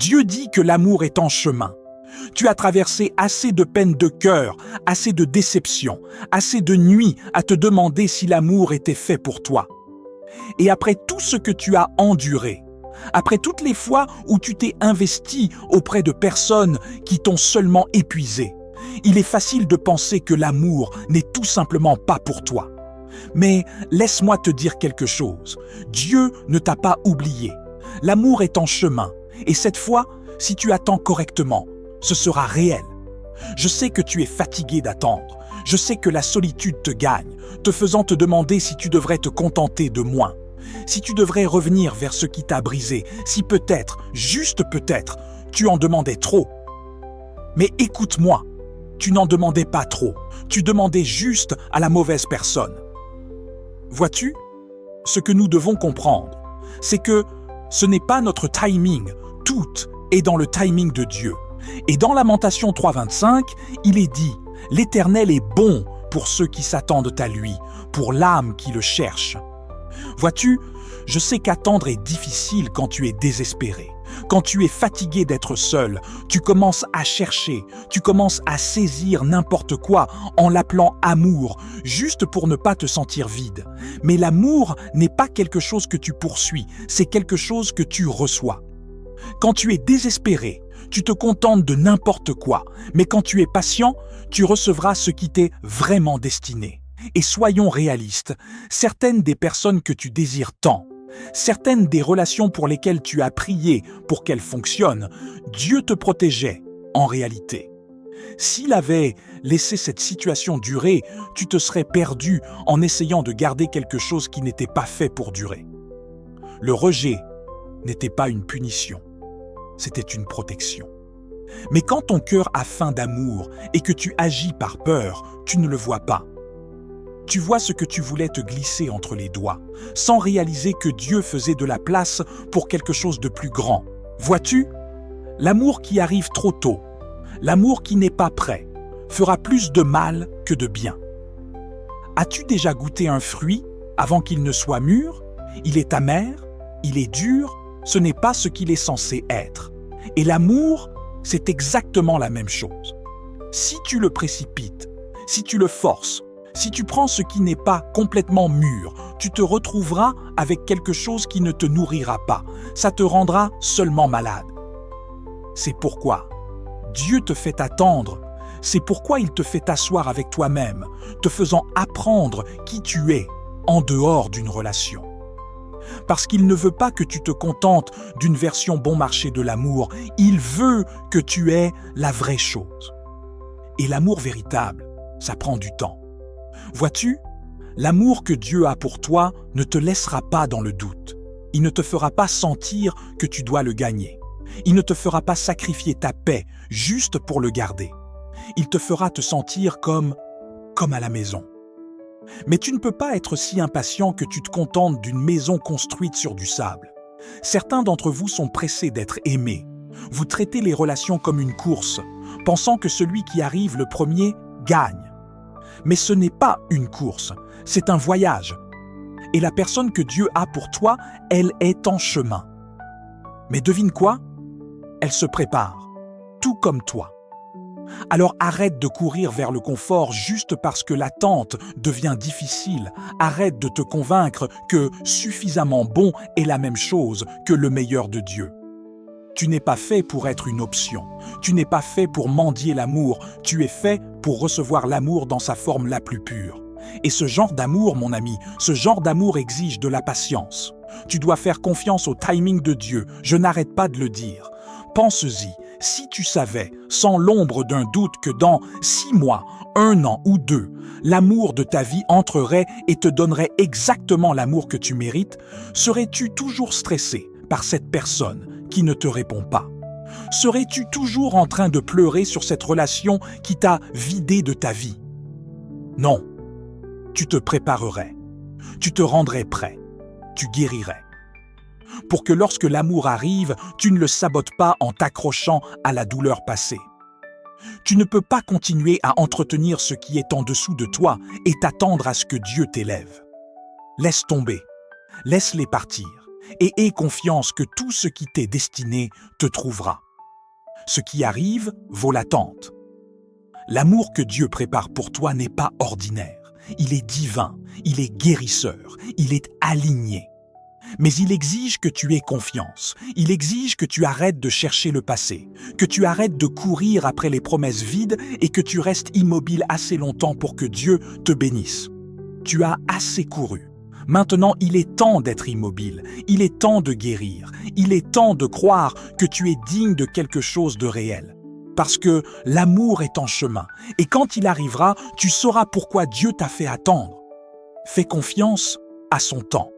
Dieu dit que l'amour est en chemin. Tu as traversé assez de peines de cœur, assez de déceptions, assez de nuits à te demander si l'amour était fait pour toi. Et après tout ce que tu as enduré, après toutes les fois où tu t'es investi auprès de personnes qui t'ont seulement épuisé, il est facile de penser que l'amour n'est tout simplement pas pour toi. Mais laisse-moi te dire quelque chose. Dieu ne t'a pas oublié. L'amour est en chemin. Et cette fois, si tu attends correctement, ce sera réel. Je sais que tu es fatigué d'attendre. Je sais que la solitude te gagne, te faisant te demander si tu devrais te contenter de moins. Si tu devrais revenir vers ce qui t'a brisé, si peut-être, juste peut-être, tu en demandais trop. Mais écoute-moi, tu n'en demandais pas trop, tu demandais juste à la mauvaise personne. Vois-tu, ce que nous devons comprendre, c'est que ce n'est pas notre timing, tout est dans le timing de Dieu. Et dans Lamentation 3.25, il est dit « L'Éternel est bon pour ceux qui s'attendent à lui, pour l'âme qui le cherche. » Vois-tu, je sais qu'attendre est difficile quand tu es désespéré. Quand tu es fatigué d'être seul, tu commences à chercher, tu commences à saisir n'importe quoi en l'appelant amour, juste pour ne pas te sentir vide. Mais l'amour n'est pas quelque chose que tu poursuis, c'est quelque chose que tu reçois. Quand tu es désespéré, tu te contentes de n'importe quoi, mais quand tu es patient, tu recevras ce qui t'est vraiment destiné. Et soyons réalistes, certaines des personnes que tu désires tant, certaines des relations pour lesquelles tu as prié pour qu'elles fonctionnent, Dieu te protégeait en réalité. S'il avait laissé cette situation durer, tu te serais perdu en essayant de garder quelque chose qui n'était pas fait pour durer. Le rejet n'était pas une punition, c'était une protection. Mais quand ton cœur a faim d'amour et que tu agis par peur, tu ne le vois pas. Tu vois ce que tu voulais te glisser entre les doigts, sans réaliser que Dieu faisait de la place pour quelque chose de plus grand. Vois-tu, l'amour qui arrive trop tôt, l'amour qui n'est pas prêt, fera plus de mal que de bien. As-tu déjà goûté un fruit avant qu'il ne soit mûr? Il est amer, il est dur, ce n'est pas ce qu'il est censé être. Et l'amour, c'est exactement la même chose. Si tu le précipites, si tu le forces, si tu prends ce qui n'est pas complètement mûr, tu te retrouveras avec quelque chose qui ne te nourrira pas. Ça te rendra seulement malade. C'est pourquoi Dieu te fait attendre. C'est pourquoi il te fait t'asseoir avec toi-même, te faisant apprendre qui tu es en dehors d'une relation. Parce qu'il ne veut pas que tu te contentes d'une version bon marché de l'amour, il veut que tu aies la vraie chose. Et l'amour véritable, ça prend du temps. Vois-tu, l'amour que Dieu a pour toi ne te laissera pas dans le doute. Il ne te fera pas sentir que tu dois le gagner. Il ne te fera pas sacrifier ta paix juste pour le garder. Il te fera te sentir comme à la maison. Mais tu ne peux pas être si impatient que tu te contentes d'une maison construite sur du sable. Certains d'entre vous sont pressés d'être aimés. Vous traitez les relations comme une course, pensant que celui qui arrive le premier gagne. Mais ce n'est pas une course, c'est un voyage. Et la personne que Dieu a pour toi, elle est en chemin. Mais devine quoi? Elle se prépare, tout comme toi. Alors arrête de courir vers le confort juste parce que l'attente devient difficile. Arrête de te convaincre que suffisamment bon est la même chose que le meilleur de Dieu. Tu n'es pas fait pour être une option. Tu n'es pas fait pour mendier l'amour. Tu es fait pour recevoir l'amour dans sa forme la plus pure. Et ce genre d'amour, mon ami, ce genre d'amour exige de la patience. Tu dois faire confiance au timing de Dieu. Je n'arrête pas de le dire. Pense-y. Si tu savais, sans l'ombre d'un doute, que dans 6 mois, 1 an ou 2, l'amour de ta vie entrerait et te donnerait exactement l'amour que tu mérites, serais-tu toujours stressé par cette personne qui ne te répond pas? Serais-tu toujours en train de pleurer sur cette relation qui t'a vidé de ta vie? Non. Tu te préparerais. Tu te rendrais prêt. Tu guérirais. Pour que lorsque l'amour arrive, tu ne le sabotes pas en t'accrochant à la douleur passée. Tu ne peux pas continuer à entretenir ce qui est en dessous de toi et t'attendre à ce que Dieu t'élève. Laisse tomber. Laisse-les partir. et aie confiance que tout ce qui t'est destiné te trouvera. Ce qui arrive vaut l'attente. L'amour que Dieu prépare pour toi n'est pas ordinaire. Il est divin, il est guérisseur, il est aligné. Mais il exige que tu aies confiance. Il exige que tu arrêtes de chercher le passé, que tu arrêtes de courir après les promesses vides et que tu restes immobile assez longtemps pour que Dieu te bénisse. Tu as assez couru. Maintenant, il est temps d'être immobile. Il est temps de guérir. Il est temps de croire que tu es digne de quelque chose de réel. Parce que l'amour est en chemin. Et quand il arrivera, tu sauras pourquoi Dieu t'a fait attendre. Fais confiance à son temps.